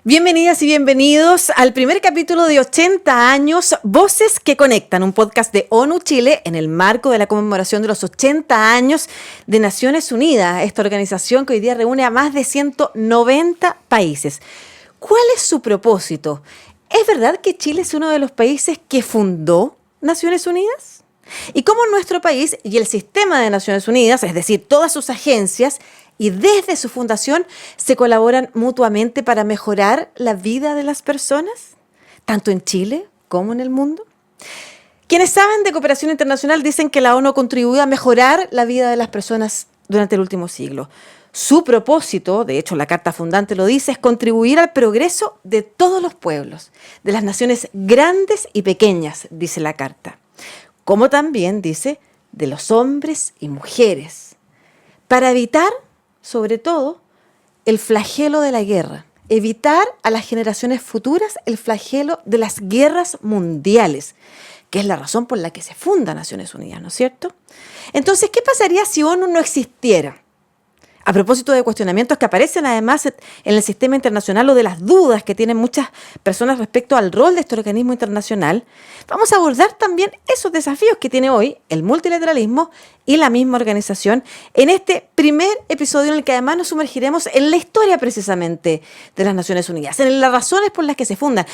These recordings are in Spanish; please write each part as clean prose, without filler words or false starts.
Bienvenidas y bienvenidos al primer capítulo de 80 años, Voces que Conectan, un podcast de ONU Chile en el marco de la conmemoración de los 80 años de Naciones Unidas, esta organización que hoy día reúne a más de 190 países. ¿Cuál es su propósito? ¿Es verdad que Chile es uno de los países que fundó Naciones Unidas? ¿Y cómo nuestro país y el sistema de Naciones Unidas, es decir, todas sus agencias, y desde su fundación se colaboran mutuamente para mejorar la vida de las personas, tanto en Chile como en el mundo? Quienes saben de cooperación internacional dicen que la ONU contribuyó a mejorar la vida de las personas durante el último siglo. Su propósito, de hecho la carta fundante lo dice, es contribuir al progreso de todos los pueblos, de las naciones grandes y pequeñas, dice la carta, como también dice de los hombres y mujeres, para evitar sobre todo, el flagelo de la guerra. Evitar a las generaciones futuras el flagelo de las guerras mundiales, que es la razón por la que se funda Naciones Unidas, ¿no es cierto? Entonces, ¿qué pasaría si ONU no existiera? A propósito de cuestionamientos que aparecen además en el sistema internacional o de las dudas que tienen muchas personas respecto al rol de este organismo internacional, vamos a abordar también esos desafíos que tiene hoy el multilateralismo y la misma organización en este primer episodio en el que además nos sumergiremos en la historia precisamente de las Naciones Unidas, en las razones por las que se fundan,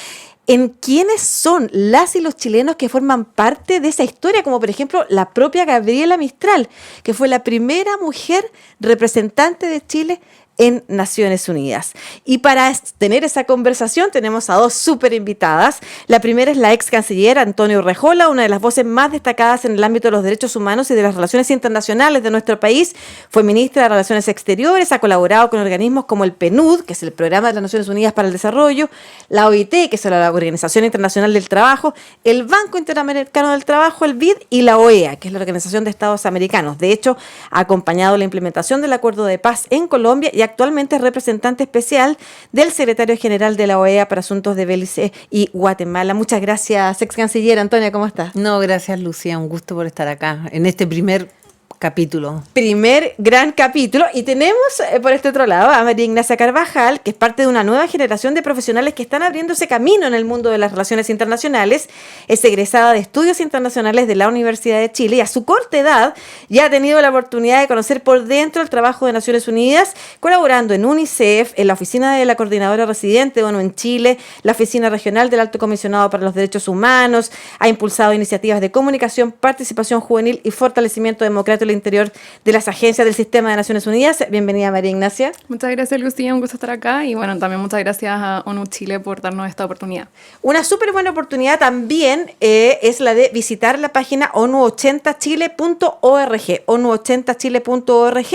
en quiénes son las y los chilenos que forman parte de esa historia, como por ejemplo la propia Gabriela Mistral, que fue la primera mujer representante de Chile en Naciones Unidas. Y para tener esa conversación tenemos a dos súper invitadas. La primera es la ex canciller Antonio Urrejola, una de las voces más destacadas en el ámbito de los derechos humanos y de las relaciones internacionales de nuestro país. Fue ministra de Relaciones Exteriores, ha colaborado con organismos como el PNUD, que es el Programa de las Naciones Unidas para el Desarrollo, la OIT, que es la Organización Internacional del Trabajo, el Banco Interamericano del Trabajo, el BID, y la OEA, que es la Organización de Estados Americanos. De hecho, ha acompañado la implementación del Acuerdo de Paz en Colombia y actualmente es representante especial del secretario general de la OEA para asuntos de Belice y Guatemala. Muchas gracias, ex canciller. Antonia, ¿cómo estás? No, gracias, Lucía. Un gusto por estar acá en este primer capítulo. Primer gran capítulo. Y tenemos por este otro lado a María Ignacia Carvajal, que es parte de una nueva generación de profesionales que están abriendo ese camino en el mundo de las relaciones internacionales. Es egresada de Estudios Internacionales de la Universidad de Chile y a su corta edad ya ha tenido la oportunidad de conocer por dentro el trabajo de Naciones Unidas, colaborando en UNICEF, en la oficina de la Coordinadora Residente de ONU en Chile, la Oficina Regional del Alto Comisionado para los Derechos Humanos. Ha impulsado iniciativas de comunicación, participación juvenil y fortalecimiento democrático al interior de las agencias del sistema de Naciones Unidas. Bienvenida, María Ignacia. Muchas gracias, Lucía, un gusto estar acá y bueno, también muchas gracias a ONU Chile por darnos esta oportunidad. Una súper buena oportunidad también es la de visitar la página onu80chile.org, onu80chile.org,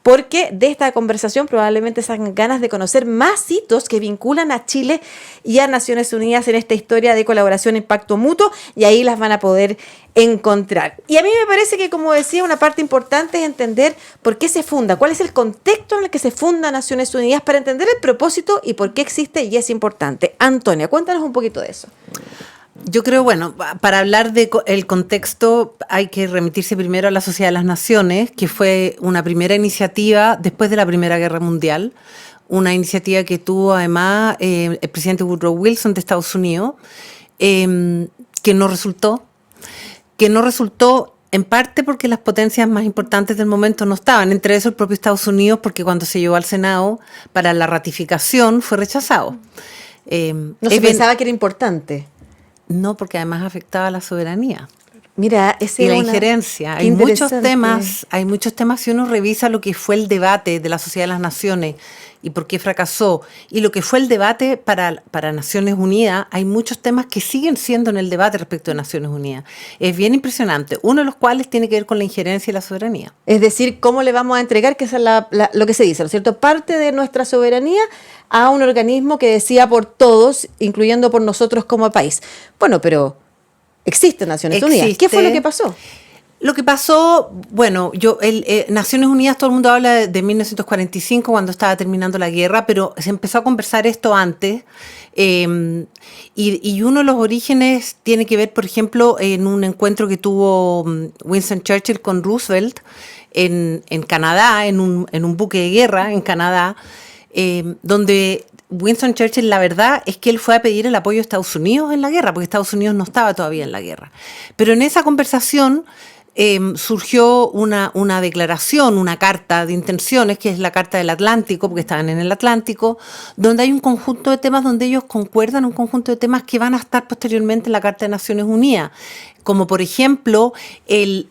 porque de esta conversación probablemente salgan ganas de conocer más hitos que vinculan a Chile y a Naciones Unidas en esta historia de colaboración e impacto mutuo, y ahí las van a poder encontrar. Y a mí me parece que, como decía, una parte importante es entender por qué se funda, cuál es el contexto en el que se funda Naciones Unidas, para entender el propósito y por qué existe y es importante. Antonia, cuéntanos un poquito de eso. Yo creo, bueno, para hablar del contexto hay que remitirse primero a la Sociedad de las Naciones, que fue una primera iniciativa después de la Primera Guerra Mundial, una iniciativa que tuvo además el presidente Woodrow Wilson de Estados Unidos, que no resultó en parte porque las potencias más importantes del momento no estaban, entre eso el propio Estados Unidos, porque cuando se llevó al Senado para la ratificación fue rechazado. No se pensaba que era importante. No, porque además afectaba a la soberanía. Mira, y la injerencia. Hay muchos temas, si uno revisa lo que fue el debate de la Sociedad de las Naciones y por qué fracasó, y lo que fue el debate para Naciones Unidas, hay muchos temas que siguen siendo en el debate respecto de Naciones Unidas. Es bien impresionante, uno de los cuales tiene que ver con la injerencia y la soberanía. Es decir, ¿cómo le vamos a entregar, que es lo que se dice, ¿no es cierto?, parte de nuestra soberanía a un organismo que decida por todos, incluyendo por nosotros como país? Bueno, pero existe Naciones Unidas. ¿Qué fue lo que pasó? Lo que pasó, bueno, Naciones Unidas, todo el mundo habla de 1945, cuando estaba terminando la guerra, pero se empezó a conversar esto antes, y uno de los orígenes tiene que ver, por ejemplo, en un encuentro que tuvo Winston Churchill con Roosevelt en Canadá, en un buque de guerra en Canadá, donde Winston Churchill, la verdad es que él fue a pedir el apoyo de Estados Unidos en la guerra, porque Estados Unidos no estaba todavía en la guerra. Pero en esa conversación surgió una declaración, una carta de intenciones, que es la Carta del Atlántico, porque estaban en el Atlántico, donde hay un conjunto de temas donde ellos concuerdan, un conjunto de temas que van a estar posteriormente en la Carta de Naciones Unidas, como por ejemplo el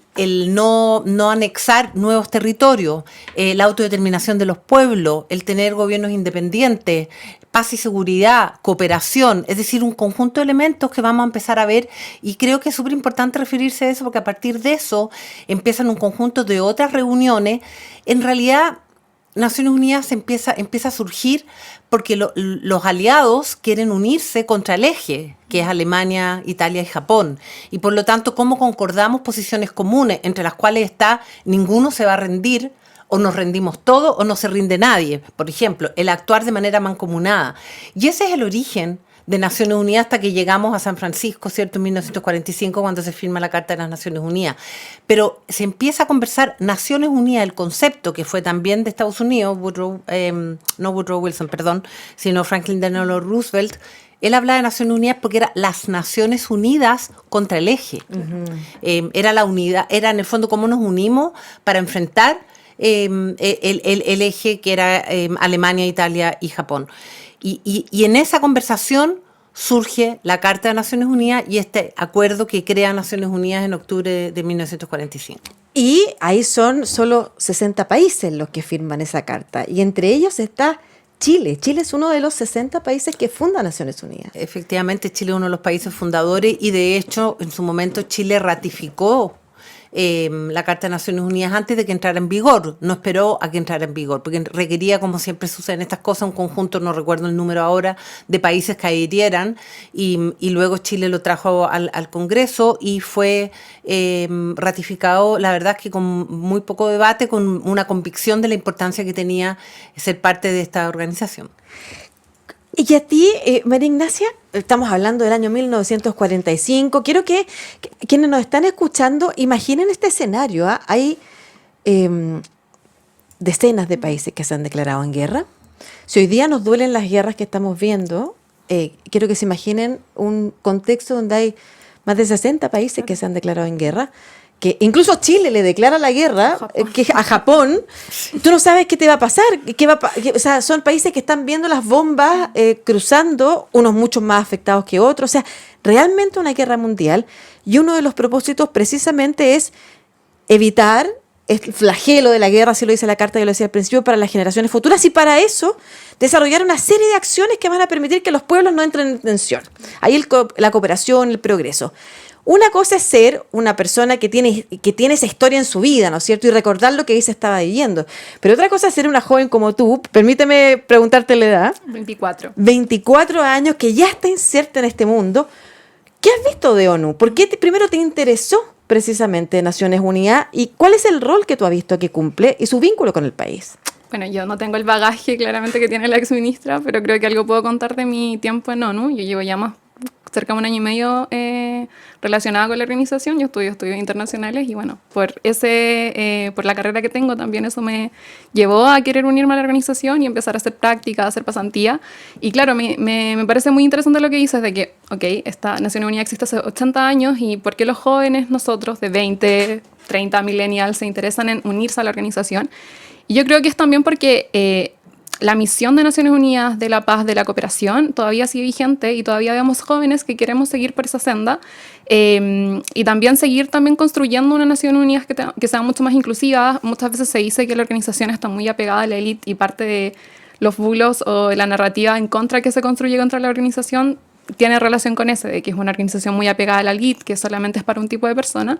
no anexar nuevos territorios, la autodeterminación de los pueblos, el tener gobiernos independientes, paz y seguridad, cooperación, es decir, un conjunto de elementos que vamos a empezar a ver, y creo que es súper importante referirse a eso porque a partir de eso empiezan un conjunto de otras reuniones. En realidad, Naciones Unidas empieza a surgir porque los aliados quieren unirse contra el eje, que es Alemania, Italia y Japón. Y por lo tanto, ¿cómo concordamos posiciones comunes entre las cuales está ninguno se va a rendir, o nos rendimos todos o no se rinde nadie? Por ejemplo, el actuar de manera mancomunada. Y ese es el origen de Naciones Unidas hasta que llegamos a San Francisco, ¿cierto?, en 1945, cuando se firma la Carta de las Naciones Unidas. Pero se empieza a conversar Naciones Unidas, el concepto que fue también de Estados Unidos, no Woodrow Wilson, perdón, sino Franklin Delano Roosevelt. Él hablaba de Naciones Unidas porque era las Naciones Unidas contra el eje. Uh-huh. Era la unidad, era en el fondo cómo nos unimos para enfrentar el eje que era Alemania, Italia y Japón. Y en esa conversación surge la Carta de Naciones Unidas y este acuerdo que crea Naciones Unidas en octubre de 1945. Y ahí son solo 60 países los que firman esa carta. Y entre ellos está Chile. Chile es uno de los 60 países que funda Naciones Unidas. Efectivamente, Chile es uno de los países fundadores y de hecho en su momento Chile ratificó la Carta de Naciones Unidas antes de que entrara en vigor. No esperó a que entrara en vigor, porque requería, como siempre sucede en estas cosas, un conjunto, no recuerdo el número ahora, de países que adhirieran, y luego Chile lo trajo al Congreso y fue ratificado, la verdad es que con muy poco debate, con una convicción de la importancia que tenía ser parte de esta organización. Y a ti, María Ignacia, estamos hablando del año 1945. Quiero que quienes nos están escuchando imaginen este escenario. Hay decenas de países que se han declarado en guerra. Si hoy día nos duelen las guerras que estamos viendo, quiero que se imaginen un contexto donde hay más de 60 países que se han declarado en guerra, que incluso Chile le declara la guerra a Japón. Tú no sabes qué te va a pasar. O sea, son países que están viendo las bombas cruzando, unos muchos más afectados que otros. O sea, realmente una guerra mundial. Y uno de los propósitos precisamente es evitar el flagelo de la guerra, así lo dice la carta que lo decía al principio, para las generaciones futuras, y para eso desarrollar una serie de acciones que van a permitir que los pueblos no entren en tensión. Ahí la cooperación, el progreso. Una cosa es ser una persona que tiene esa historia en su vida, ¿no es cierto? Y recordar lo que ahí se estaba viviendo. Pero otra cosa es ser una joven como tú, permíteme preguntarte la edad. 24. 24 años, que ya está inserta en este mundo. ¿Qué has visto de ONU? ¿Por qué primero te interesó precisamente Naciones Unidas? ¿Y cuál es el rol que tú has visto que cumple y su vínculo con el país? Bueno, yo no tengo el bagaje claramente que tiene la exministra, pero creo que algo puedo contar de mi tiempo en ONU. Yo llevo ya más cerca de un año y medio relacionada con la organización. Yo estudios internacionales y bueno, por la carrera que tengo también eso me llevó a querer unirme a la organización y empezar a hacer práctica, a hacer pasantía. Y claro, me parece muy interesante lo que dices de que, esta Naciones Unidas existe hace 80 años y por qué los jóvenes, nosotros de 20, 30 millennials, se interesan en unirse a la organización. Y yo creo que es también porque la misión de Naciones Unidas de la paz, de la cooperación, todavía sigue vigente y todavía vemos jóvenes que queremos seguir por esa senda y también seguir construyendo una Naciones Unidas que sea mucho más inclusiva. Muchas veces se dice que la organización está muy apegada a la élite y parte de los bulos o de la narrativa en contra que se construye contra la organización tiene relación con eso, de que es una organización muy apegada a la élite, que solamente es para un tipo de persona.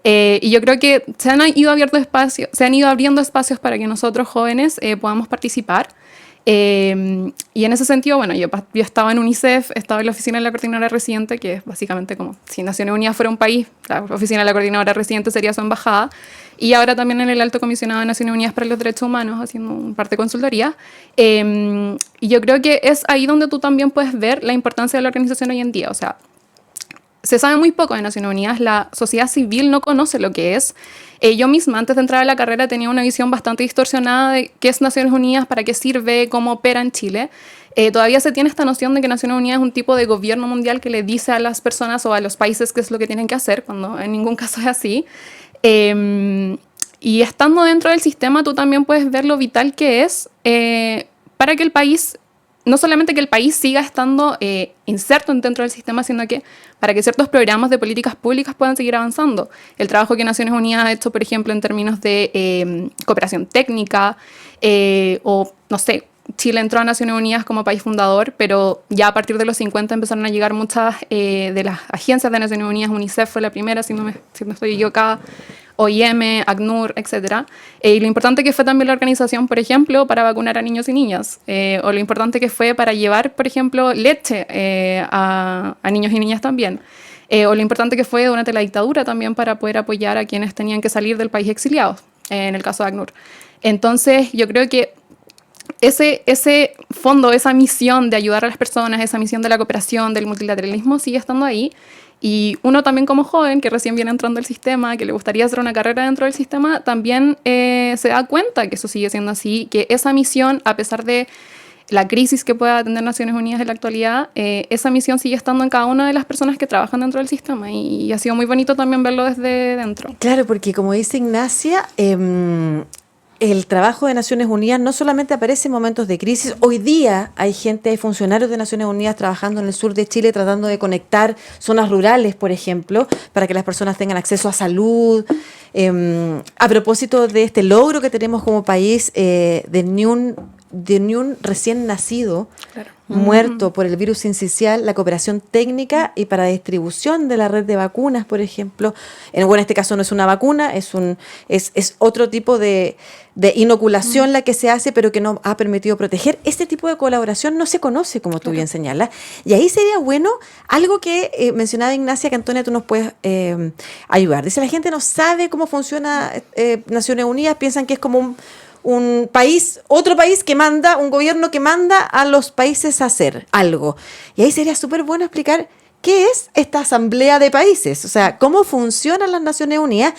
Y yo creo que se han ido abriendo espacios para que nosotros jóvenes podamos participar. Y en ese sentido, bueno, yo estaba en UNICEF, estaba en la oficina de la coordinadora residente, que es básicamente como si Naciones Unidas fuera un país, la oficina de la coordinadora residente sería su embajada. Y ahora también en el Alto Comisionado de Naciones Unidas para los Derechos Humanos, haciendo un parte de consultoría. Y yo creo que es ahí donde tú también puedes ver la importancia de la organización hoy en día. O sea, se sabe muy poco de Naciones Unidas, la sociedad civil no conoce lo que es. Yo misma, antes de entrar a la carrera, tenía una visión bastante distorsionada de qué es Naciones Unidas, para qué sirve, cómo opera en Chile. todavía se tiene esta noción de que Naciones Unidas es un tipo de gobierno mundial que le dice a las personas o a los países qué es lo que tienen que hacer, cuando en ningún caso es así. Y estando dentro del sistema, tú también puedes ver lo vital que es para que el país, no solamente que el país siga estando inserto dentro del sistema, sino que para que ciertos programas de políticas públicas puedan seguir avanzando. El trabajo que Naciones Unidas ha hecho, por ejemplo, en términos de cooperación técnica, o no sé, Chile entró a Naciones Unidas como país fundador, pero ya a partir de los 50 empezaron a llegar muchas de las agencias de Naciones Unidas. UNICEF fue la primera, si no estoy equivocada, OIM, ACNUR, etc. Y lo importante que fue también la organización, por ejemplo, para vacunar a niños y niñas, o lo importante que fue para llevar, por ejemplo, leche a niños y niñas también, o lo importante que fue durante la dictadura también para poder apoyar a quienes tenían que salir del país exiliados, en el caso de ACNUR. Entonces, yo creo que ese fondo, esa misión de ayudar a las personas, esa misión de la cooperación, del multilateralismo, sigue estando ahí. Y uno también como joven, que recién viene entrando al sistema, que le gustaría hacer una carrera dentro del sistema, también se da cuenta que eso sigue siendo así, que esa misión, a pesar de la crisis que pueda tener Naciones Unidas en la actualidad, esa misión sigue estando en cada una de las personas que trabajan dentro del sistema, y ha sido muy bonito también verlo desde dentro. Claro, porque como dice Ignacia, el trabajo de Naciones Unidas no solamente aparece en momentos de crisis. Hoy día hay funcionarios de Naciones Unidas trabajando en el sur de Chile tratando de conectar zonas rurales, por ejemplo, para que las personas tengan acceso a salud. A propósito de este logro que tenemos como país de ni un recién nacido, claro, muerto por el virus sincicial, la cooperación técnica y para distribución de la red de vacunas, por ejemplo. En este caso no es una vacuna, es otro tipo de inoculación la que se hace, pero que no ha permitido proteger. Este tipo de colaboración no se conoce, como tú bien señalas. Y ahí sería bueno algo que mencionaba Ignacia, que Antonia tú nos puedes ayudar. Dice, la gente no sabe cómo funciona Naciones Unidas, piensan que es como un país, otro país que manda, un gobierno que manda a los países a hacer algo. Y ahí sería súper bueno explicar qué es esta asamblea de países, o sea, cómo funcionan las Naciones Unidas.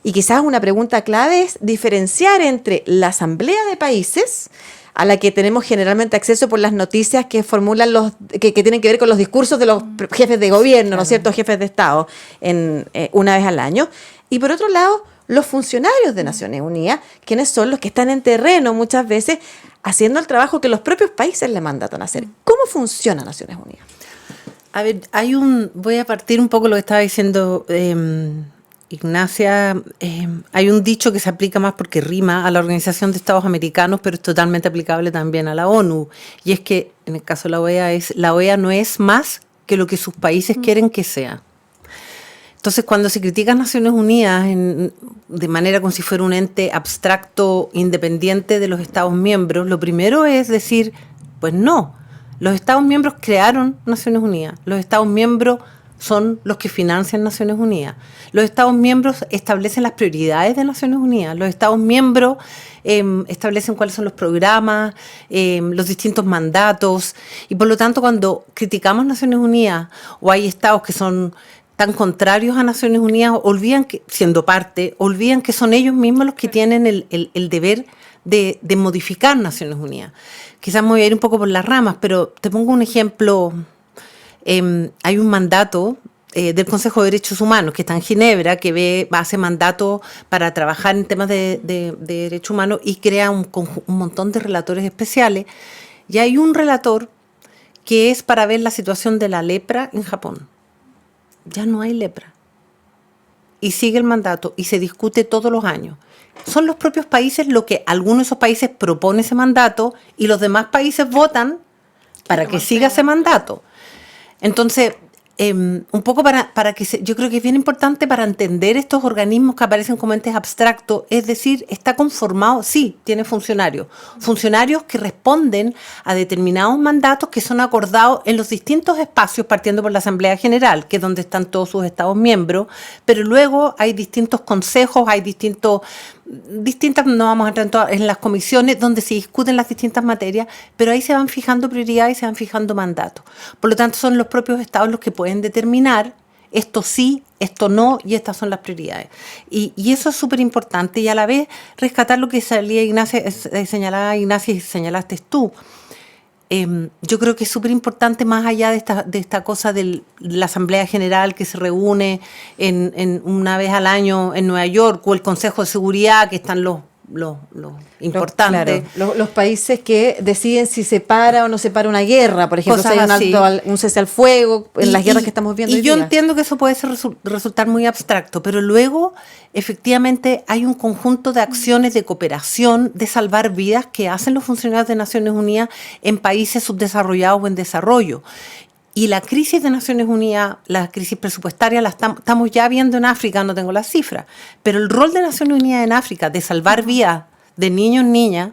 Y quizás una pregunta clave es diferenciar entre la asamblea de países, a la que tenemos generalmente acceso por las noticias que formulan que tienen que ver con los discursos de los jefes de gobierno, claro, ¿no es cierto?, jefes de Estado, una vez al año. Y por otro lado, los funcionarios de Naciones Unidas, quienes son los que están en terreno muchas veces haciendo el trabajo que los propios países le mandatan a hacer. ¿Cómo funciona Naciones Unidas? A ver, voy a partir un poco lo que estaba diciendo Ignacia. Hay un dicho que se aplica más porque rima a la Organización de Estados Americanos, pero es totalmente aplicable también a la ONU. Y es que, en el caso de la OEA no es más que lo que sus países quieren que sea. Entonces, cuando se critica Naciones Unidas de manera como si fuera un ente abstracto, independiente de los Estados miembros, lo primero es decir, pues no, los Estados miembros crearon Naciones Unidas, los Estados miembros son los que financian Naciones Unidas, los Estados miembros establecen las prioridades de Naciones Unidas, los Estados miembros establecen cuáles son los programas, los distintos mandatos, y por lo tanto cuando criticamos Naciones Unidas o hay estados que son tan contrarios a Naciones Unidas, olvidan que, siendo parte, olvidan que son ellos mismos los que tienen el deber de modificar Naciones Unidas. Quizás me voy a ir un poco por las ramas, pero te pongo un ejemplo. Hay un mandato del Consejo de Derechos Humanos que está en Ginebra, que hace mandato para trabajar en temas de derechos humanos y crea un montón de relatores especiales. Y hay un relator que es para ver la situación de la lepra en Japón. Ya no hay lepra. Y sigue el mandato y se discute todos los años. Son los propios países lo que algunos de esos países proponen ese mandato y los demás países votan para que siga ese mandato. Entonces, un poco yo creo que es bien importante para entender estos organismos que aparecen como entes abstractos, es decir, está conformado, sí, tiene funcionarios que responden a determinados mandatos que son acordados en los distintos espacios, partiendo por la Asamblea General, que es donde están todos sus Estados miembros, pero luego hay distintos consejos, hay distintas, no vamos a entrar en las comisiones donde se discuten las distintas materias, pero ahí se van fijando prioridades y se van fijando mandatos. Por lo tanto, son los propios estados los que pueden determinar esto sí, esto no, y estas son las prioridades. Y eso es súper importante, y a la vez rescatar lo que señalaba Ignacia y señalaste tú. yo creo que es súper importante, más allá de esta cosa de la Asamblea General que se reúne en una vez al año en Nueva York, o el Consejo de Seguridad, que están los importantes. Claro, los países que deciden si se para o no se para una guerra, por ejemplo, si hay un cese al fuego en las guerras que estamos viendo hoy día. Yo entiendo que eso puede resultar muy abstracto, pero luego efectivamente hay un conjunto de acciones de cooperación, de salvar vidas que hacen los funcionarios de Naciones Unidas en países subdesarrollados o en desarrollo. Y la crisis de Naciones Unidas, la crisis presupuestaria, la estamos ya viendo en África, no tengo las cifras, pero el rol de Naciones Unidas en África de salvar vidas de niños, niñas,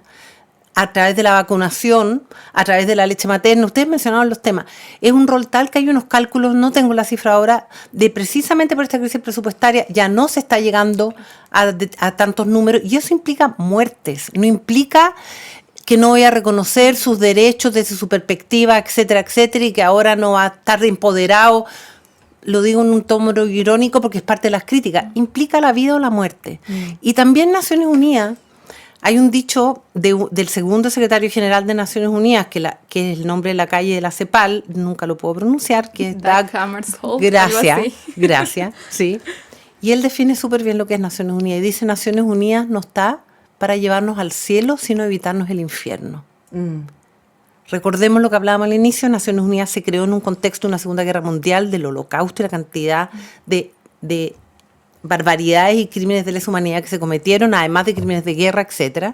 a través de la vacunación, a través de la leche materna, ustedes mencionaron los temas, es un rol tal que hay unos cálculos, no tengo la cifra ahora, de precisamente por esta crisis presupuestaria ya no se está llegando a tantos números, y eso implica muertes, no implica que no voy a reconocer sus derechos desde su perspectiva, etcétera, etcétera, y que ahora no va a estar empoderado. Lo digo en un tono irónico porque es parte de las críticas. Implica la vida o la muerte. Y también Naciones Unidas, hay un dicho del segundo secretario general de Naciones Unidas, que es el nombre de la calle de la CEPAL, nunca lo puedo pronunciar, que es Dag Hammarskjöld. Gracias, sí. Y él define súper bien lo que es Naciones Unidas. Y dice, Naciones Unidas no está para llevarnos al cielo, sino evitarnos el infierno. Recordemos lo que hablábamos al inicio, Naciones Unidas se creó en un contexto de una Segunda Guerra Mundial, del Holocausto y la cantidad de barbaridades y crímenes de lesa humanidad que se cometieron, además de crímenes de guerra, etcétera.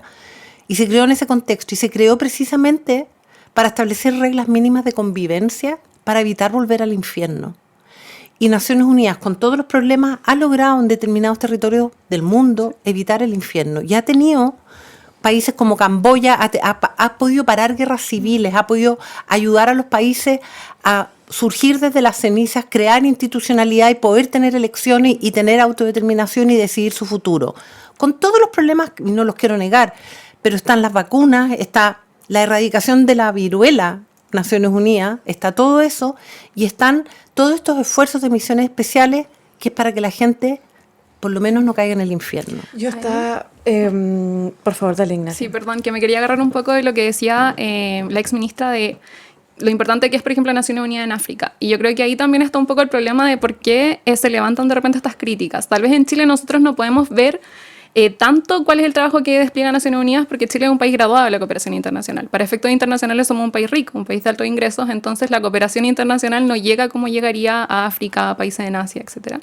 Y se creó en ese contexto, y se creó precisamente para establecer reglas mínimas de convivencia para evitar volver al infierno. Y Naciones Unidas, con todos los problemas, ha logrado en determinados territorios del mundo evitar el infierno. Y ha tenido países como Camboya, ha podido parar guerras civiles, ha podido ayudar a los países a surgir desde las cenizas, crear institucionalidad y poder tener elecciones y tener autodeterminación y decidir su futuro. Con todos los problemas, y no los quiero negar, pero están las vacunas, está la erradicación de la viruela, Naciones Unidas, está todo eso, y están todos estos esfuerzos de misiones especiales que es para que la gente por lo menos no caiga en el infierno. Yo estaba... por favor, dale, Ignacia. Sí, perdón, que me quería agarrar un poco de lo que decía la exministra de lo importante que es, por ejemplo, Naciones Unidas en África. Y yo creo que ahí también está un poco el problema de por qué se levantan de repente estas críticas. Tal vez en Chile nosotros no podemos ver tanto cuál es el trabajo que despliega Naciones Unidas, porque Chile es un país graduado de la cooperación internacional. Para efectos internacionales somos un país rico, un país de altos ingresos, entonces la cooperación internacional no llega como llegaría a África, a países en Asia, etc.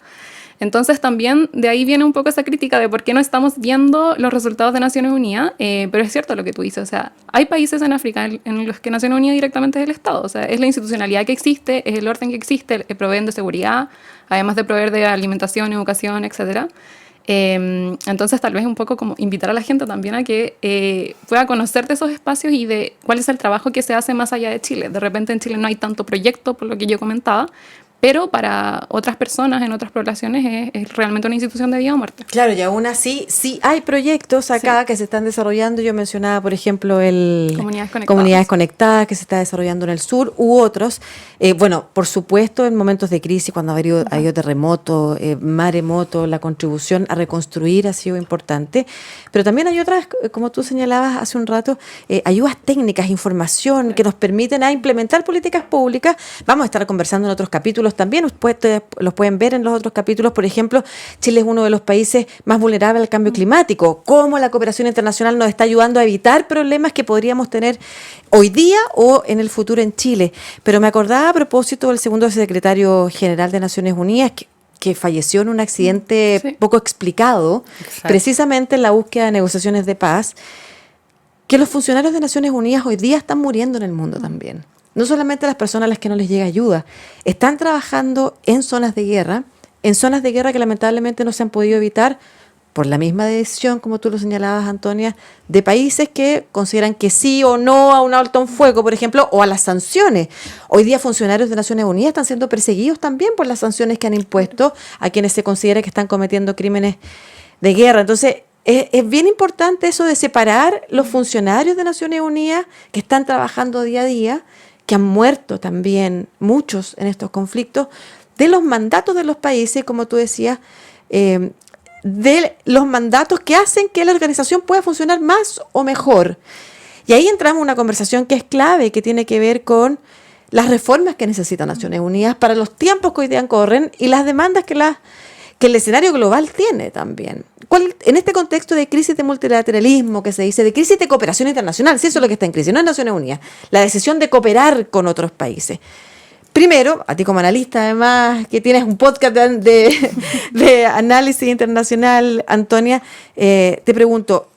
Entonces también de ahí viene un poco esa crítica de por qué no estamos viendo los resultados de Naciones Unidas, pero es cierto lo que tú dices, o sea, hay países en África en los que Naciones Unidas directamente es el Estado, o sea, es la institucionalidad que existe, es el orden que existe, proveen de seguridad, además de proveer de alimentación, educación, etcétera. Entonces tal vez un poco como invitar a la gente también a que pueda conocer de esos espacios y de cuál es el trabajo que se hace más allá de Chile. De repente en Chile no hay tanto proyecto, por lo que yo comentaba, pero para otras personas en otras poblaciones es realmente una institución de vida o muerte. Claro, y aún así, sí hay proyectos acá que se están desarrollando. Yo mencionaba, por ejemplo, el Comunidades Conectadas, que se está desarrollando en el sur, u otros. Bueno, por supuesto, en momentos de crisis, cuando ha habido terremoto, maremoto, la contribución a reconstruir ha sido importante. Pero también hay otras, como tú señalabas hace un rato, ayudas técnicas, información, que nos permiten a implementar políticas públicas. Vamos a estar conversando en otros capítulos también, ustedes los pueden ver en los otros capítulos. Por ejemplo, Chile es uno de los países más vulnerables al cambio climático. Cómo la cooperación internacional nos está ayudando a evitar problemas que podríamos tener hoy día o en el futuro en Chile. Pero me acordaba a propósito del segundo secretario general de Naciones Unidas, que falleció en un accidente poco explicado, precisamente en la búsqueda de negociaciones de paz, que los funcionarios de Naciones Unidas hoy día están muriendo en el mundo también. No solamente las personas a las que no les llega ayuda, están trabajando en zonas de guerra que lamentablemente no se han podido evitar por la misma decisión, como tú lo señalabas, Antonia, de países que consideran que sí o no a un alto en fuego, por ejemplo, o a las sanciones. Hoy día funcionarios de Naciones Unidas están siendo perseguidos también por las sanciones que han impuesto a quienes se considera que están cometiendo crímenes de guerra. Entonces, es bien importante eso de separar los funcionarios de Naciones Unidas que están trabajando día a día, que han muerto también muchos en estos conflictos, de los mandatos de los países, como tú decías, de los mandatos que hacen que la organización pueda funcionar más o mejor. Y ahí entramos en una conversación que es clave, que tiene que ver con las reformas que necesita Naciones Unidas para los tiempos que hoy día corren y las demandas que el escenario global tiene también. En este contexto de crisis de multilateralismo que se dice, de crisis de cooperación internacional, si eso es lo que está en crisis, no es Naciones Unidas, la decisión de cooperar con otros países. Primero, a ti como analista además, que tienes un podcast de análisis internacional, Antonia, te pregunto,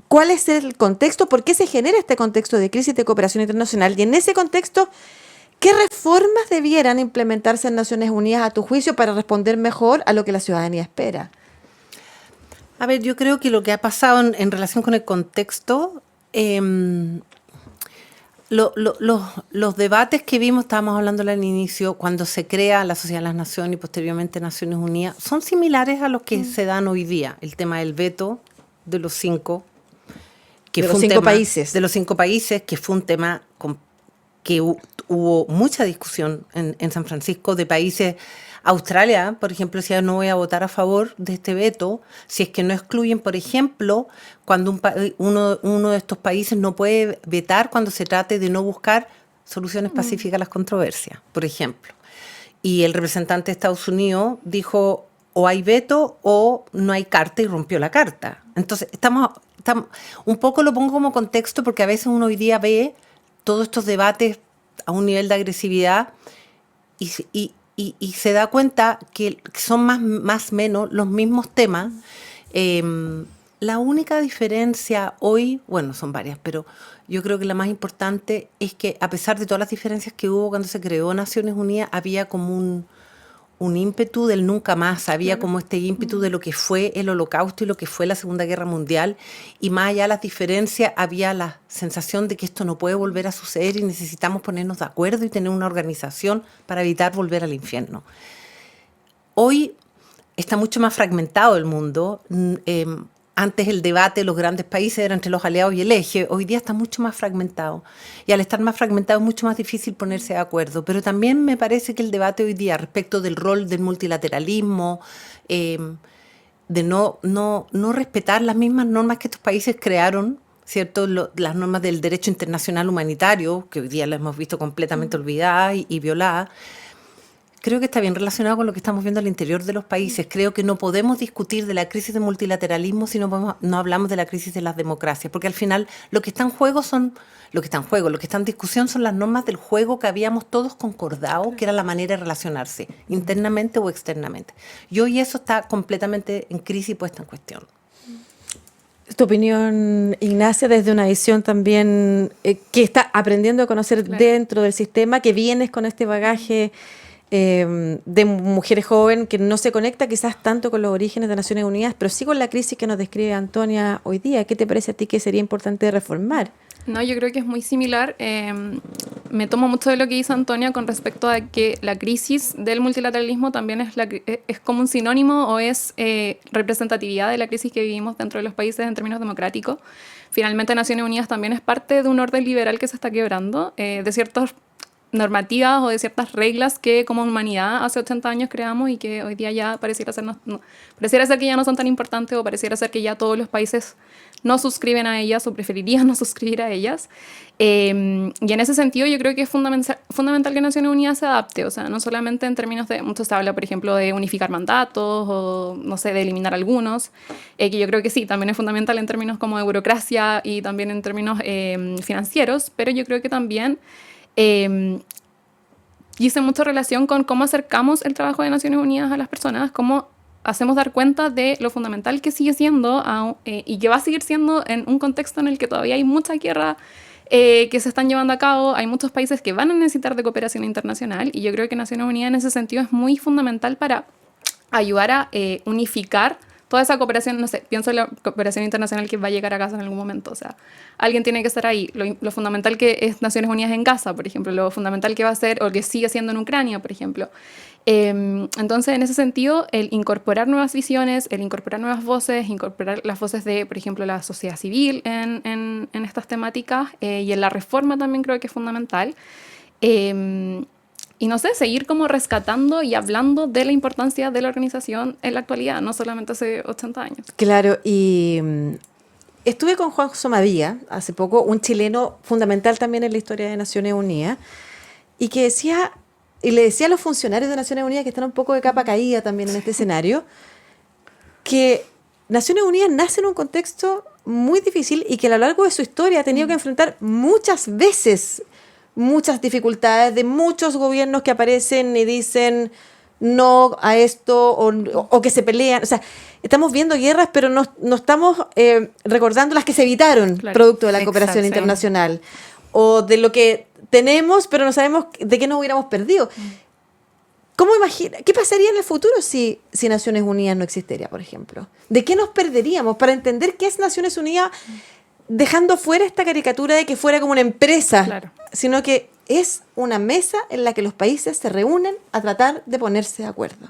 ¿cuál es el contexto? ¿Por qué se genera este contexto de crisis de cooperación internacional? Y en ese contexto, ¿qué reformas debieran implementarse en Naciones Unidas a tu juicio para responder mejor a lo que la ciudadanía espera? A ver, yo creo que lo que ha pasado en relación con el contexto, los debates que vimos, estábamos hablando al inicio, cuando se crea la Sociedad de las Naciones y posteriormente Naciones Unidas, son similares a los que se dan hoy día. El tema del veto de los 5, que fue un tema, países. De los 5 países, que fue un tema que hubo mucha discusión en San Francisco, de países. Australia, por ejemplo, decía no voy a votar a favor de este veto si es que no excluyen, por ejemplo, cuando uno de estos países no puede vetar cuando se trate de no buscar soluciones pacíficas a las controversias, por ejemplo. Y el representante de Estados Unidos dijo o hay veto o no hay carta y rompió la carta. Entonces, estamos un poco lo pongo como contexto porque a veces uno hoy día ve todos estos debates a un nivel de agresividad y se da cuenta que son más o menos los mismos temas. La única diferencia hoy, bueno, son varias, pero yo creo que la más importante es que a pesar de todas las diferencias que hubo cuando se creó Naciones Unidas, había como un ímpetu del nunca más, había como este ímpetu de lo que fue el Holocausto y lo que fue la Segunda Guerra Mundial, y más allá de las diferencias había la sensación de que esto no puede volver a suceder y necesitamos ponernos de acuerdo y tener una organización para evitar volver al infierno. Hoy está mucho más fragmentado el mundo. Antes el debate de los grandes países era entre los aliados y el eje. Hoy día está mucho más fragmentado. Y al estar más fragmentado es mucho más difícil ponerse de acuerdo. Pero también me parece que el debate hoy día respecto del rol del multilateralismo, de no respetar las mismas normas que estos países crearon, ¿cierto? Las normas del derecho internacional humanitario, que hoy día las hemos visto completamente olvidadas y violadas, creo que está bien relacionado con lo que estamos viendo al interior de los países. Creo que no podemos discutir de la crisis de multilateralismo si no hablamos de la crisis de las democracias, porque al final lo que está en discusión son las normas del juego que habíamos todos concordado, que era la manera de relacionarse, internamente o externamente. Y hoy eso está completamente en crisis y puesta en cuestión. Tu opinión, Ignacia, desde una visión también que está aprendiendo a conocer dentro del sistema, que vienes con este bagaje de mujeres jóvenes que no se conecta quizás tanto con los orígenes de Naciones Unidas, pero sí con la crisis que nos describe Antonia hoy día. ¿Qué te parece a ti que sería importante reformar? No, yo creo que es muy similar. Me tomo mucho de lo que dice Antonia con respecto a que la crisis del multilateralismo también es como un sinónimo o es representatividad de la crisis que vivimos dentro de los países en términos democráticos. Finalmente, Naciones Unidas también es parte de un orden liberal que se está quebrando, de ciertas normativas o de ciertas reglas que como humanidad hace 80 años creamos y que hoy día ya pareciera ser que ya no son tan importantes, o pareciera ser que ya todos los países no suscriben a ellas o preferirían no suscribir a ellas. Y en ese sentido yo creo que es fundamental que Naciones Unidas se adapte, o sea, no solamente en términos de, mucho se habla, por ejemplo, de unificar mandatos o, no sé, de eliminar algunos, que yo creo que sí, también es fundamental en términos como de burocracia y también en términos financieros, pero yo creo que también hice mucha relación con cómo acercamos el trabajo de Naciones Unidas a las personas, cómo hacemos dar cuenta de lo fundamental que sigue siendo y que va a seguir siendo en un contexto en el que todavía hay mucha guerra que se están llevando a cabo, hay muchos países que van a necesitar de cooperación internacional, y yo creo que Naciones Unidas en ese sentido es muy fundamental para ayudar a unificar toda esa cooperación. No sé, pienso en la cooperación internacional que va a llegar a Gaza en algún momento, o sea, alguien tiene que estar ahí. Lo fundamental que es Naciones Unidas en Gaza, por ejemplo, lo fundamental que va a ser o que sigue siendo en Ucrania, por ejemplo. Entonces, en ese sentido, el incorporar nuevas visiones, el incorporar nuevas voces, incorporar las voces de, por ejemplo, la sociedad civil en estas temáticas, y en la reforma también creo que es fundamental. Y no sé, seguir como rescatando y hablando de la importancia de la organización en la actualidad, no solamente hace 80 años. Claro, y estuve con Juan Somadía hace poco, un chileno fundamental también en la historia de Naciones Unidas, y que decía, y le decía a los funcionarios de Naciones Unidas que están un poco de capa caída también en este escenario, que Naciones Unidas nace en un contexto muy difícil y que a lo largo de su historia ha tenido que enfrentar muchas veces muchas dificultades de muchos gobiernos que aparecen y dicen no a esto o que se pelean. O sea, estamos viendo guerras, pero no estamos recordando las que se evitaron producto de la cooperación internacional. O de lo que tenemos, pero no sabemos de qué nos hubiéramos perdido. ¿Qué pasaría en el futuro si Naciones Unidas no existiera, por ejemplo? ¿De qué nos perderíamos? Para entender qué es Naciones Unidas, dejando fuera esta caricatura de que fuera como una empresa, sino que es una mesa en la que los países se reúnen a tratar de ponerse de acuerdo.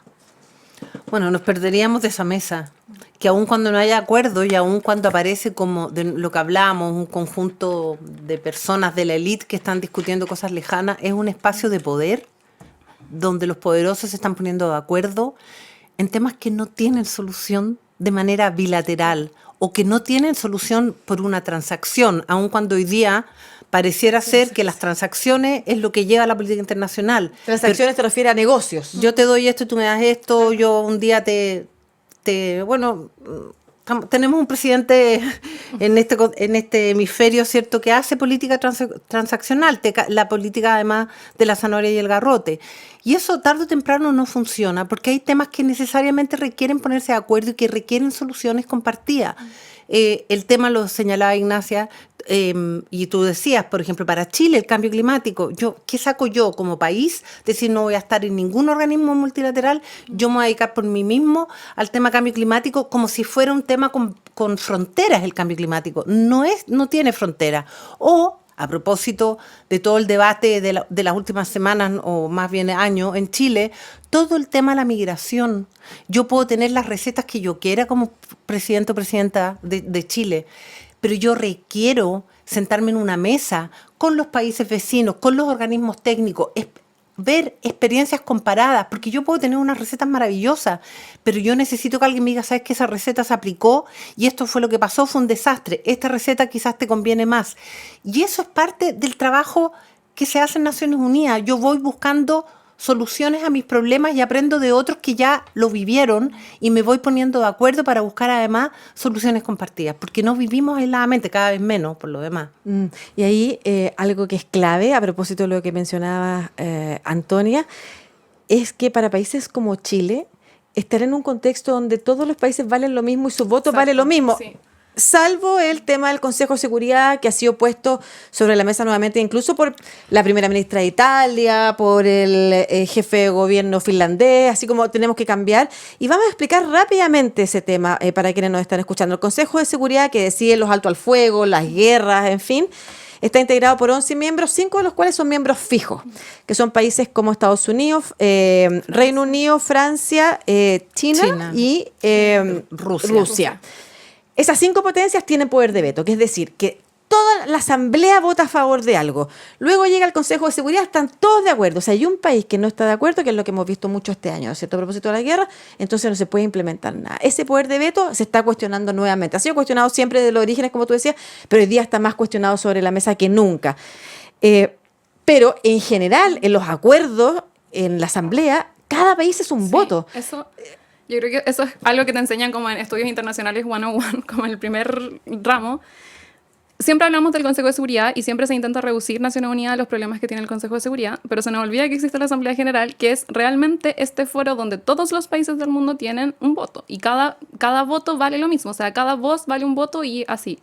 Bueno, nos perderíamos de esa mesa, que aun cuando no haya acuerdo y aun cuando aparece como de lo que hablamos, un conjunto de personas de la élite que están discutiendo cosas lejanas, es un espacio de poder donde los poderosos se están poniendo de acuerdo en temas que no tienen solución de manera bilateral o que no tienen solución por una transacción, aun cuando hoy día pareciera ser que las transacciones es lo que lleva a la política internacional. Transacciones te refiere a negocios. Yo te doy esto y tú me das esto, yo un día bueno, tenemos un presidente en este hemisferio, ¿cierto?, que hace política transaccional, la política además de la zanahoria y el garrote. Y eso tarde o temprano no funciona, porque hay temas que necesariamente requieren ponerse de acuerdo y que requieren soluciones compartidas. El tema lo señalaba Ignacia, y tú decías, por ejemplo, para Chile el cambio climático, ¿qué saco yo como país? Decir, no voy a estar en ningún organismo multilateral, yo me voy a dedicar por mí mismo al tema cambio climático como si fuera un tema con fronteras el cambio climático. No tiene frontera. O, a propósito de todo el debate de las últimas semanas o más bien años en Chile, todo el tema de la migración. Yo puedo tener las recetas que yo quiera como presidente o presidenta de Chile, pero yo requiero sentarme en una mesa con los países vecinos, con los organismos técnicos, ver experiencias comparadas, porque yo puedo tener unas recetas maravillosas, pero yo necesito que alguien me diga, ¿sabes que esa receta se aplicó y esto fue lo que pasó, fue un desastre, esta receta quizás te conviene más? Y eso es parte del trabajo que se hace en Naciones Unidas. Yo voy buscando soluciones a mis problemas y aprendo de otros que ya lo vivieron y me voy poniendo de acuerdo para buscar además soluciones compartidas, porque no vivimos aisladamente, cada vez menos por lo demás. Y ahí algo que es clave, a propósito de lo que mencionaba Antonia, es que para países como Chile, estar en un contexto donde todos los países valen lo mismo y su voto vale lo mismo. Sí. Salvo el tema del Consejo de Seguridad, que ha sido puesto sobre la mesa nuevamente, incluso por la primera ministra de Italia, por el jefe de gobierno finlandés, así como tenemos que cambiar. Y vamos a explicar rápidamente ese tema para quienes nos están escuchando. El Consejo de Seguridad, que decide los altos al fuego, las guerras, en fin, está integrado por 11 miembros, 5 de los cuales son miembros fijos, que son países como Estados Unidos, Reino Unido, Francia, China y Rusia. Esas 5 potencias tienen poder de veto, que es decir, que toda la Asamblea vota a favor de algo. Luego llega el Consejo de Seguridad, están todos de acuerdo. O sea, hay un país que no está de acuerdo, que es lo que hemos visto mucho este año, ¿cierto? A propósito de la guerra, entonces no se puede implementar nada. Ese poder de veto se está cuestionando nuevamente. Ha sido cuestionado siempre de los orígenes, como tú decías, pero hoy día está más cuestionado sobre la mesa que nunca. Pero en general, en los acuerdos, en la Asamblea, cada país es un voto. Yo creo que eso es algo que te enseñan como en estudios internacionales 101, como en el primer ramo. Siempre hablamos del Consejo de Seguridad y siempre se intenta reducir Naciones Unidas a los problemas que tiene el Consejo de Seguridad, pero se nos olvida que existe la Asamblea General, que es realmente este foro donde todos los países del mundo tienen un voto y cada voto vale lo mismo, o sea, cada voz vale un voto y así.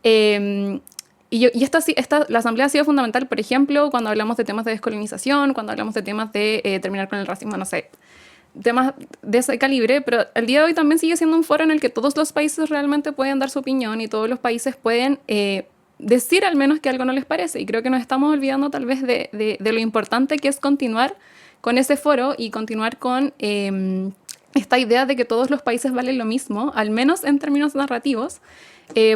La Asamblea ha sido fundamental, por ejemplo, cuando hablamos de temas de descolonización, cuando hablamos de temas de terminar con el racismo, no sé, temas de ese calibre, pero el día de hoy también sigue siendo un foro en el que todos los países realmente pueden dar su opinión y todos los países pueden decir al menos que algo no les parece. Y creo que nos estamos olvidando tal vez de lo importante que es continuar con ese foro y continuar con esta idea de que todos los países valen lo mismo, al menos en términos narrativos,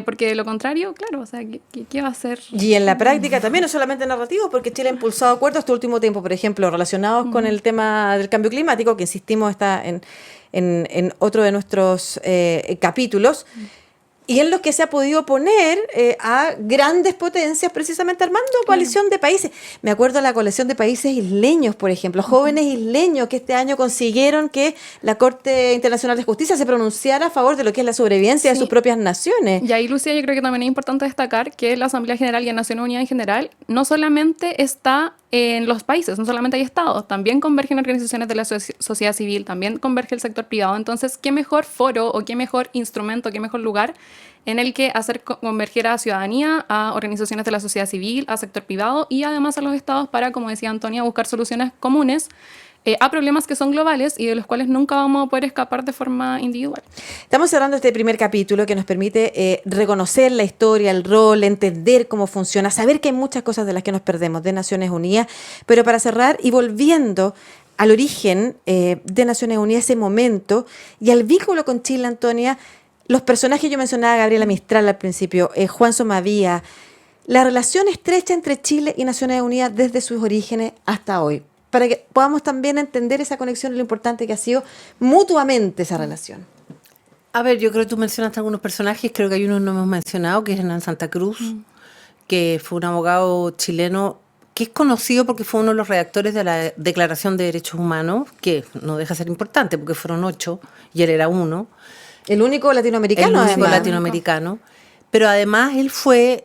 porque de lo contrario, claro, o sea, ¿qué va a hacer? Y en la práctica también, no solamente narrativo, porque Chile ha impulsado acuerdos este último tiempo, por ejemplo, relacionados con el tema del cambio climático, que insistimos está en otro de nuestros capítulos. y en los que se ha podido poner a grandes potencias precisamente armando coalición de países. Me acuerdo de la coalición de países isleños, por ejemplo, jóvenes isleños que este año consiguieron que la Corte Internacional de Justicia se pronunciara a favor de lo que es la sobrevivencia de sus propias naciones. Y ahí, Lucía, yo creo que también es importante destacar que la Asamblea General y la Naciones Unidas en general no solamente está en los países, no solamente hay estados, también convergen organizaciones de la sociedad civil, también converge el sector privado. Entonces, ¿qué mejor foro o qué mejor instrumento, qué mejor lugar en el que hacer converger a ciudadanía, a organizaciones de la sociedad civil, a sector privado y además a los estados para, como decía Antonia, buscar soluciones comunes a problemas que son globales y de los cuales nunca vamos a poder escapar de forma individual. Estamos cerrando este primer capítulo que nos permite reconocer la historia, el rol, entender cómo funciona, saber que hay muchas cosas de las que nos perdemos de Naciones Unidas, pero para cerrar y volviendo al origen de Naciones Unidas, ese momento, y al vínculo con Chile, Antonia, los personajes, yo mencionaba a Gabriela Mistral al principio, Juan Somavía, la relación estrecha entre Chile y Naciones Unidas desde sus orígenes hasta hoy, para que podamos también entender esa conexión y lo importante que ha sido mutuamente esa relación. A ver, yo creo que tú mencionaste algunos personajes, creo que hay uno que no hemos mencionado, que es Hernán Santa Cruz, que fue un abogado chileno que es conocido porque fue uno de los redactores de la Declaración de Derechos Humanos, que no deja de ser importante porque fueron 8 y él era uno. El único latinoamericano, el único latinoamericano. Pero además él fue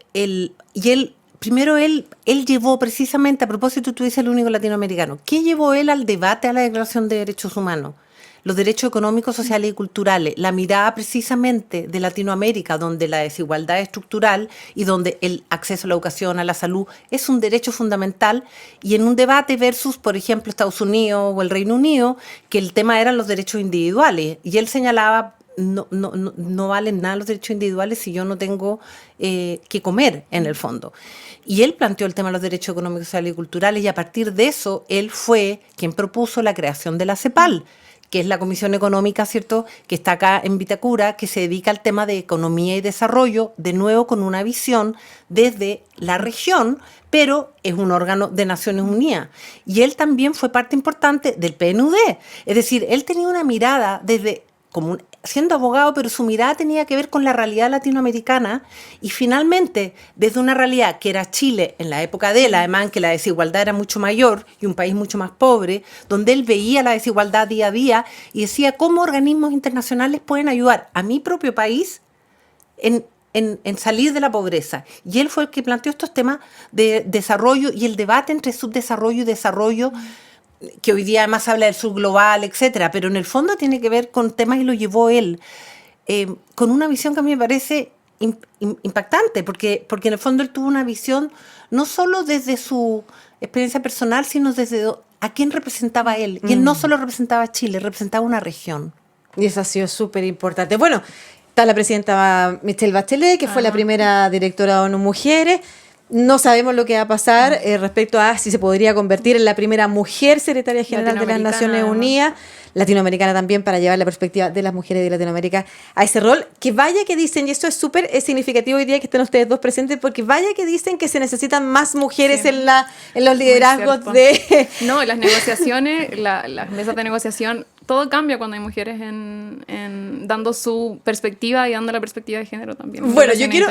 primero él llevó precisamente, a propósito tú dices el único latinoamericano, ¿qué llevó él al debate a la Declaración de Derechos Humanos? Los derechos económicos, sociales y culturales, la mirada precisamente de Latinoamérica, donde la desigualdad es estructural y donde el acceso a la educación, a la salud, es un derecho fundamental, y en un debate versus, por ejemplo, Estados Unidos o el Reino Unido, que el tema eran los derechos individuales, y él señalaba, no valen nada los derechos individuales si yo no tengo que comer, en el fondo. Y él planteó el tema de los derechos económicos, sociales y culturales, y a partir de eso, él fue quien propuso la creación de la CEPAL, que es la Comisión Económica, ¿cierto?, que está acá en Vitacura, que se dedica al tema de economía y desarrollo, de nuevo con una visión desde la región, pero es un órgano de Naciones Unidas. Y él también fue parte importante del PNUD. Es decir, él tenía una mirada desde siendo abogado, pero su mirada tenía que ver con la realidad latinoamericana y finalmente desde una realidad que era Chile en la época de él, además en que la desigualdad era mucho mayor y un país mucho más pobre, donde él veía la desigualdad día a día y decía cómo organismos internacionales pueden ayudar a mi propio país en salir de la pobreza. Y él fue el que planteó estos temas de desarrollo y el debate entre subdesarrollo y desarrollo, que hoy día además habla del subglobal, etcétera, pero en el fondo tiene que ver con temas y lo llevó él con una visión que a mí me parece impactante, porque en el fondo él tuvo una visión no solo desde su experiencia personal, sino desde a quién representaba él. Y él no solo representaba a Chile, representaba una región. Y eso ha sido súper importante. Bueno, está la presidenta Michelle Bachelet, que fue la primera directora de ONU Mujeres. No sabemos lo que va a pasar respecto a si se podría convertir en la primera mujer secretaria general de las Naciones Unidas, latinoamericana también, para llevar la perspectiva de las mujeres de Latinoamérica a ese rol. Que vaya que dicen, y esto es súper significativo hoy día que estén ustedes dos presentes, porque vaya que dicen que se necesitan más mujeres en los liderazgos de... No, las negociaciones, las mesas de negociación, todo cambia cuando hay mujeres dando su perspectiva y dando la perspectiva de género también. Bueno, yo quiero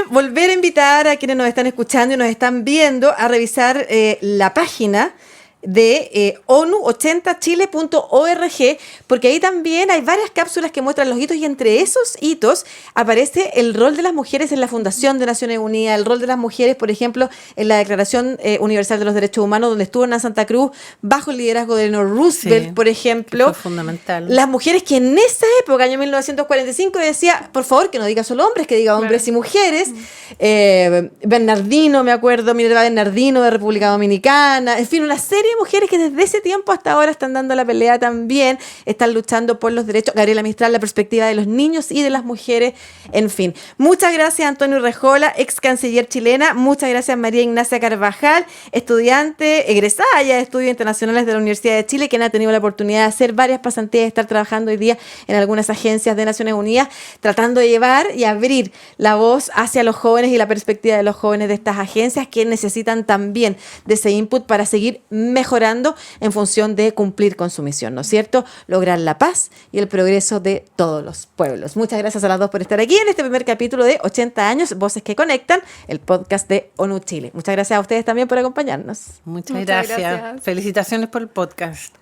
volver a invitar a quienes nos están escuchando y nos están viendo a revisar la página de onu80chile.org, porque ahí también hay varias cápsulas que muestran los hitos, y entre esos hitos aparece el rol de las mujeres en la Fundación de Naciones Unidas, el rol de las mujeres, por ejemplo, en la Declaración Universal de los Derechos Humanos, donde estuvo Hernán Santa Cruz bajo el liderazgo de Eleanor Roosevelt, por ejemplo. Fue fundamental. Las mujeres que en esa época, año 1945, decía, por favor, que no diga solo hombres, que diga hombres y mujeres. Bernardino, me acuerdo, Minerva Bernardino de República Dominicana, en fin, una serie de mujeres que desde ese tiempo hasta ahora están dando la pelea también, están luchando por los derechos. Gabriela Mistral, la perspectiva de los niños y de las mujeres, en fin. Muchas gracias Antonio Urrejola, ex canciller chilena. Muchas gracias María Ignacia Carvajal, estudiante egresada ya de Estudios Internacionales de la Universidad de Chile, quien ha tenido la oportunidad de hacer varias pasantías y estar trabajando hoy día en algunas agencias de Naciones Unidas, tratando de llevar y abrir la voz hacia los jóvenes y la perspectiva de los jóvenes de estas agencias, que necesitan también de ese input para seguir mejorando mejorando en función de cumplir con su misión, ¿no es cierto? Lograr la paz y el progreso de todos los pueblos. Muchas gracias a las dos por estar aquí en este primer capítulo de 80 años, Voces que Conectan, el podcast de ONU Chile. Muchas gracias a ustedes también por acompañarnos. Muchas gracias. Felicitaciones por el podcast.